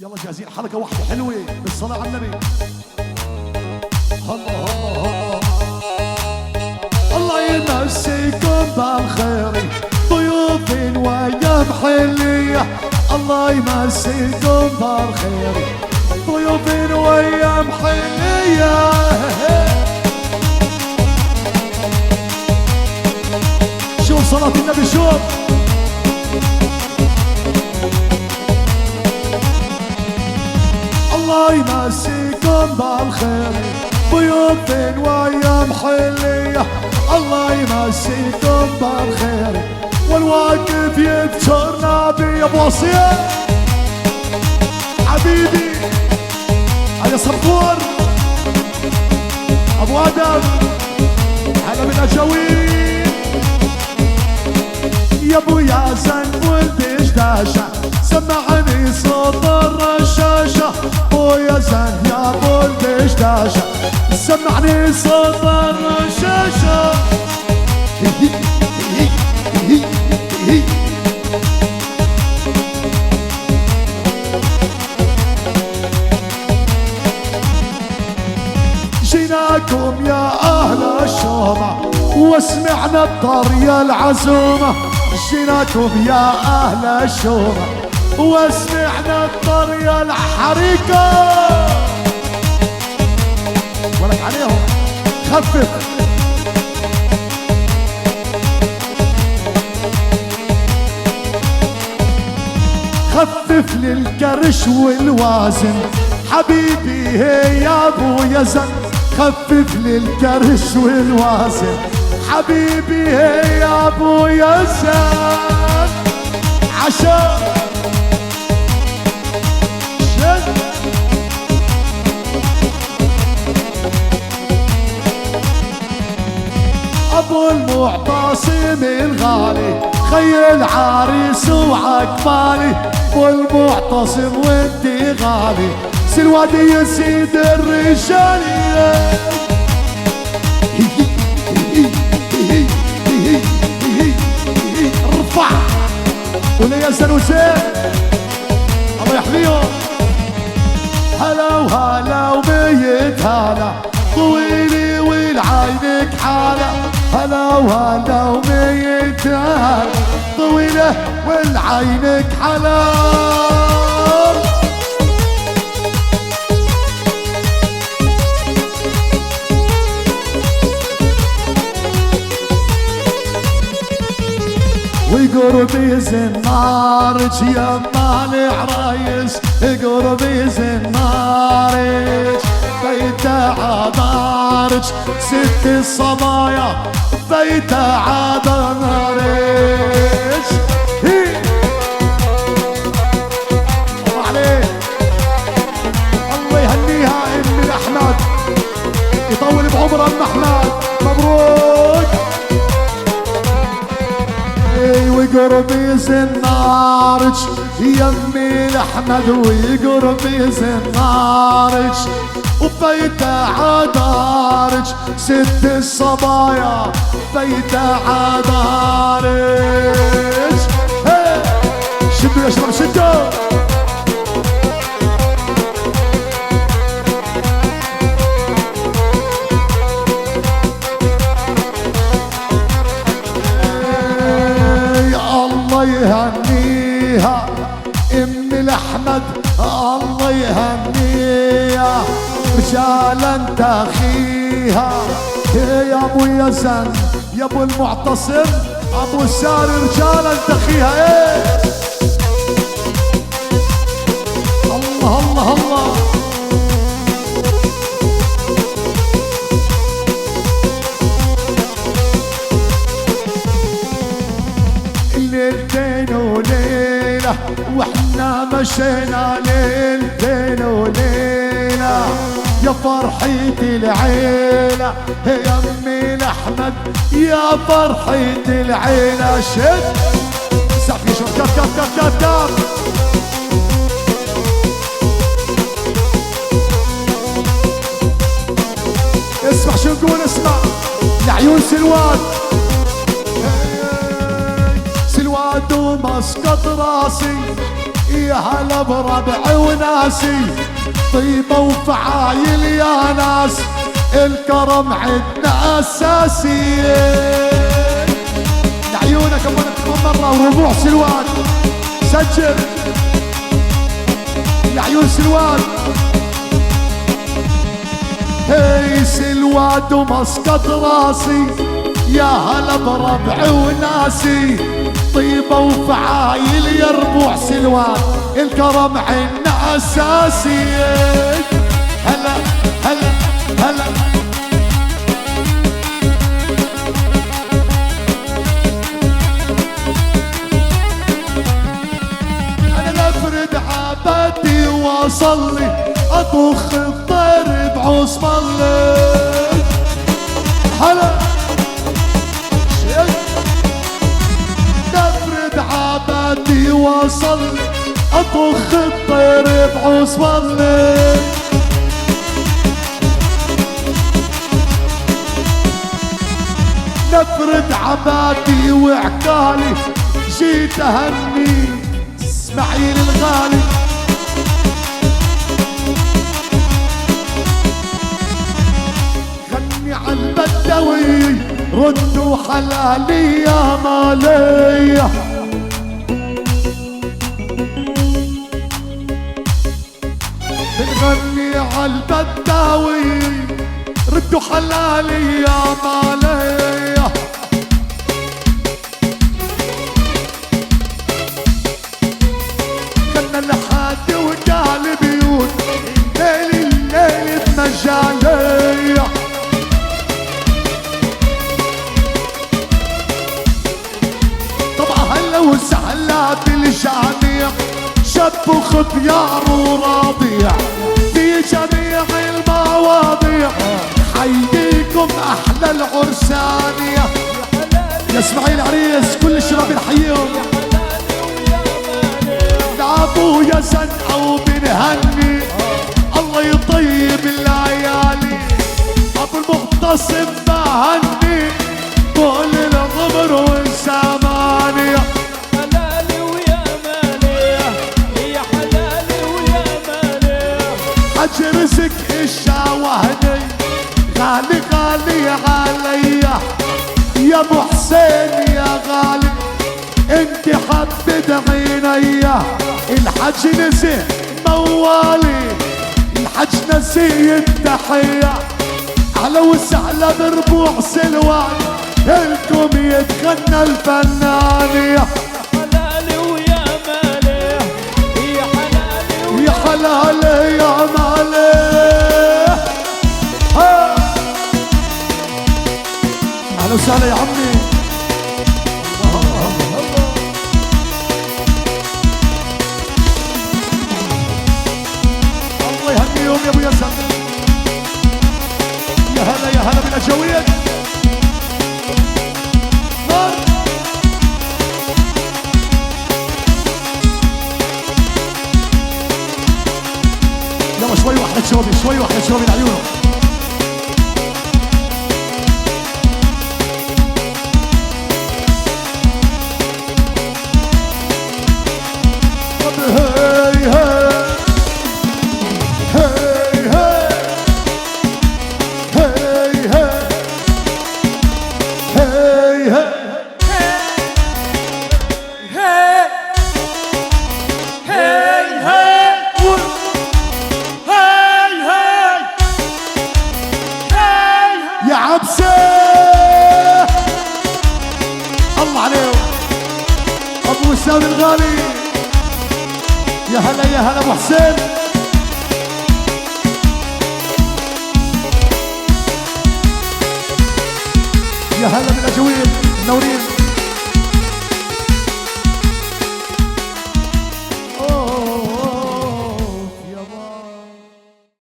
يلا جاهزين حلقة واحدة حلوة بالصلاة على النبي. الله الله الله الله يمسيكم بالخير ضيوف ويا محلية. الله يمسيكم بالخير ضيوف ويا محلية. شوف صلاة النبي شوف. الله يمسيكم بالخير ضيوف ويا محلية. الله يمسيكم بالخير والواقف يذكرنا بأبو وصية حبيبي علي صبور ابو ادم. هلا من اجاوين يا ابو ياسن ولد شداشة سمعني صوت الرشاشة. ابو ياسن يا ابو ولد شداشة سمعني صوت الرشاشة. جيناكم يا اهل الشومة وسمعنا الطرية العزومة. جيناكم يا اهل الشومة وسمعنا الطرية الحريقة. ولك عليهم خفف. خفف للكرش والوازن حبيبي هي يا ابو يزن. خفف للكرش والوازن حبيبي هي يا ابو يزن. عشان ابو المعتصم الغالي خيل عريس وعقبالي. ابو المعتصم وانتي غالي سلوادي يا سيد الرجال. رفع ولا يا سنوسين الله يحميهم. هلا وهلا وميت هلا طويلي والعينك حالة. هلا وهلا وميت هلا طويلة والعينك حلا. وقربي زنارج يا مال عرايس. قربي زنارج بيت عبارج ست الصبايا بيت عبارج. الله عليك الله يهنيها ام الاحمد يطول بعمر ام احمد مبروك. وقربي زنارج يمي الاحمد وقربي زنارج وبيت عدارج ست الصبايا بيت عدارج. شدوا يا شباب شدوا. الله يهنيها ام الاحمد الله يهنيها رجالا تاخيها. يا ابو يزن يا ابو المعتصم ابو ساري رجالا تاخيها. الله الله الله ليلتين وليلة واحنا مشينا ليلتين وليلة. يا فرحة العيلة يا امي الاحمد يا فرحة العيلة. شد سقف يا شباب كف كف كف كف كف. اسمع شو نقول اسمع لعيون سلوان. سلوان ومسقط راسي يا هلا بربعي وناسي طيبة وفعايل يا ناس الكرم عندنا اساسي. لعيونك ابو مرة وربوع سلوان سجل لعيون سلوان. هي سلوان ومسقط راسي يا هلا بربعي وناسي طيبة وفعايل يا ربوع سلوان الكرم عنا اساسي. هلا هلا هلا انا لافرد عبادي واصلي اطخ الطير بعصم الله. هلا لافرد عبادي واصلي اطخ الطير بعصم الله. نفرد عبادي وعكالي جيت اهني اسماعيل الغالي. غني عالبدوي ردوا حلالي يا مالي. بنغني عالبدوي ردوا حلالي يا مالي. كنا لحد وقال بيوت ليلي الليل بمجالي. طبعا هلا وسهلا بالجميع شاب وخطيار ورضيع في جميع المواضيع حييكم احلى العرسانية. يا اسماعيل عريس كل الشباب نحييهم. ابويا سنقة وبنهني الله يطيب الليالي. ابو المعتصم بهني كل الغبر والسمانية. حلالي ويا مالي يا حلالي ويا مالي. حج رزق الشاوهني غالي غالي عليا يا ابو حسين يا غالي انت حبت عينيا. الحج نسي موالي الحج نسي التحية اهلا وسهلا بربوع سلوان الكم يتغنى الفنانية. حلالي ويا مالي يا حلالي يا حلالي يا مالي. اهلا وسهلا يا عمي. الله يهنيهم يا ابو ياسر. يا هلا يا هلا بالاجاويد. نار يلا شوي واحدة شوبي شوي واحدة شوبي لعيونه. هي هي يا عبسة الله عليهم ابو وسام الغالي. يا هلا يا هلا ابو حسين. يا هلا بالاجاويد.